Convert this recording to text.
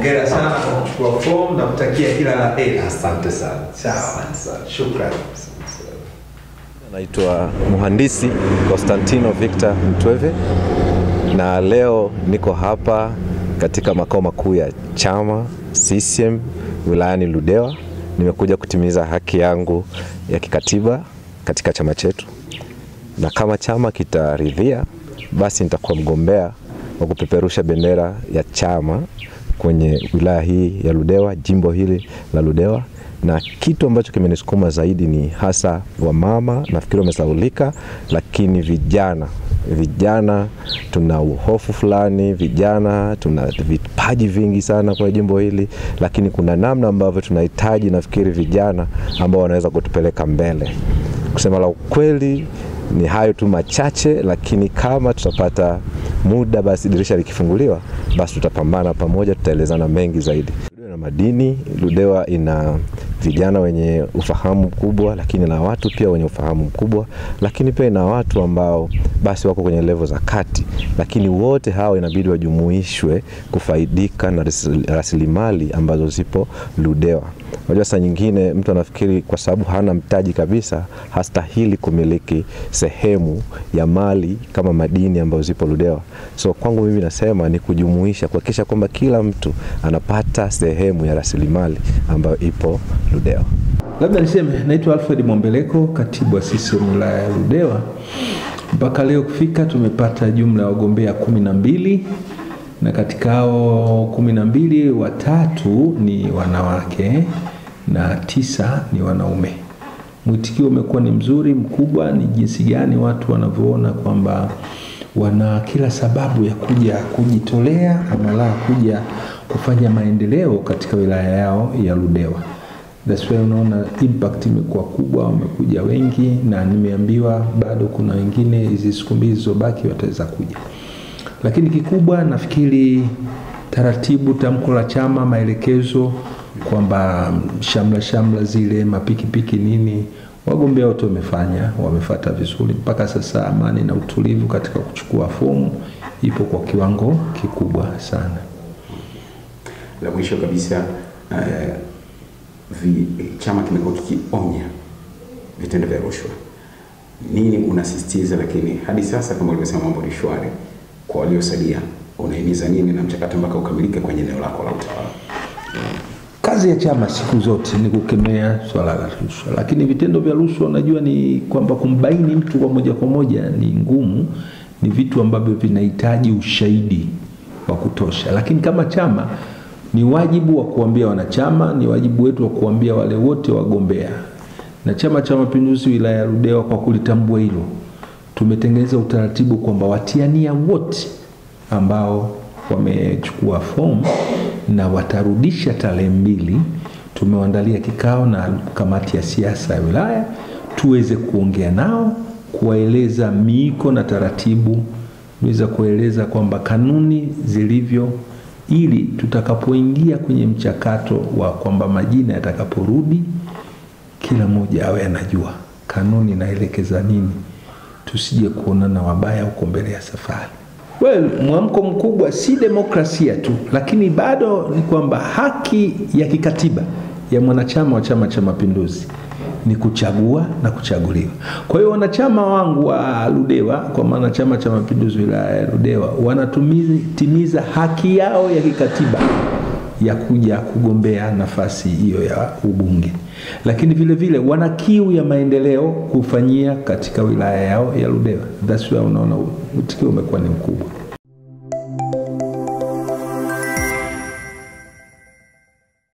Hongera sana kwa kuchukua fomu na kutakia kila la heri. Asante sana. Sawa. Shukrani. Naitwa Mhandisi Constantino Victor Mtweve na leo niko hapa katika makao makuu ya chama CCM wilayani Ludewa. Nimekuja kutimiza haki yangu ya kikatiba katika chama chetu, na kama chama kitaridhia, basi nitakuwa mgombea wa kupeperusha bendera ya chama kwenye wilaya hii ya Ludewa, jimbo hili la Ludewa. Na kitu ambacho kimenisukuma zaidi ni hasa wamama, nafikiri wamesaulika, lakini vijana tuna uhofu fulani, vijana tuna vipaji vingi sana kwa jimbo hili, lakini kuna namna ambavyo tunahitaji, nafikiri vijana ambao wanaweza kutupeleka mbele. Kusema la ukweli ni hayo tu machache, lakini kama tutapata muda, basi dirisha likifunguliwa, basi tutapambana pamoja, tutaelezana mengi zaidi. Ludewa na madini, Ludewa ina vijana wenye ufahamu mkubwa, lakini na watu pia wenye ufahamu mkubwa, lakini pia na watu ambao basi wako kwenye level za kati, lakini wote hao inabidi wajumuishwe kufaidika na rasilimali ambazo zipo Ludewa. Unajua saa nyingine mtu anafikiri kwa sababu hana mtaji kabisa hastahili kumiliki sehemu ya mali kama madini ambazo zipo Ludewa. So kwangu mimi nasema ni kujumuisha, kuhakikisha kwamba kila mtu anapata sehemu ya rasilimali ambayo ipo Ludewa. Labda niseme naitwa Alfred Mombeleko, katibu wa CCM wilaya ya Ludewa. Mpaka leo kufika tumepata jumla ya wagombea 12, na katika hao 12 watatu ni wanawake na 9 ni wanaume. Mwitikio umekuwa ni mzuri mkubwa. Ni jinsi gani watu wanavyoona kwamba wana kila sababu ya kuja kujitolea ama la kuja kufanya maendeleo katika wilaya yao ya Ludewa. That's why unaona impact imekuwa kubwa, wamekuja wengi, na nimeambiwa bado kuna wengine hizi siku mbili zilizobaki wataweza kuja. Lakini kikubwa nafikiri taratibu, tamko la chama, maelekezo kwamba shamla zile mapikipiki nini, wagombea wote wamefuata vizuri. Mpaka sasa amani na utulivu katika kuchukua fomu ipo kwa kiwango kikubwa sana. La mwisho kabisa, chama kimekuwa kikionya vitendo vya rushwa. Nini unasisitiza, lakini hadi sasa kama ulivyosema mambo ni shwari, kwa waliosalia unahimiza nini na mchakato mpaka ukamilike kwenye eneo lako la utawala? Kazi ya chama siku zote ni kukemea swala la rushwa, lakini vitendo vya rushwa unajua ni kwamba kumbaini mtu kwa moja ni ngumu, ni vitu ambavyo vinahitaji ushahidi wa kutosha. Lakini kama chama ni wajibu wa kuambia wanachama, ni wajibu wetu wa kuambia wale wote wagombea. Na Chama cha Mapinduzi wilaya ya Ludewa kwa kulitambua hilo, tumetengeneza utaratibu kwamba watiania wote ambao wamechukua fomu na watarudisha tarehe 2, tumewaandalia kikao na kamati ya siasa ya wilaya tuweze kuongea nao, kuwaeleza miiko na taratibu, tuweza kueleza kwamba kanuni zilivyo, ili tutakapoingia kwenye mchakato wa kwamba majina yatakaporudi, kila mmoja awe anajua kanuni inaelekeza nini, tusije kuonana wabaya huko mbele ya safari. Mwamko mkubwa si demokrasia tu, lakini bado ni kwamba haki ya kikatiba ya mwanachama wa Chama cha Mapinduzi ni kuchagua na kuchaguliwa. Kwa hiyo wanachama wangu wa Ludewa, kwa maana Chama cha Mapinduzi wilaya ya Ludewa, wanatimiza haki yao ya kikatiba ya kuja kugombea nafasi hiyo ya ubunge. Lakini vile vile wana kiu ya maendeleo kufanyia katika wilaya yao ya Ludewa. That's why unaona mwitikio umekuwa ni mkubwa.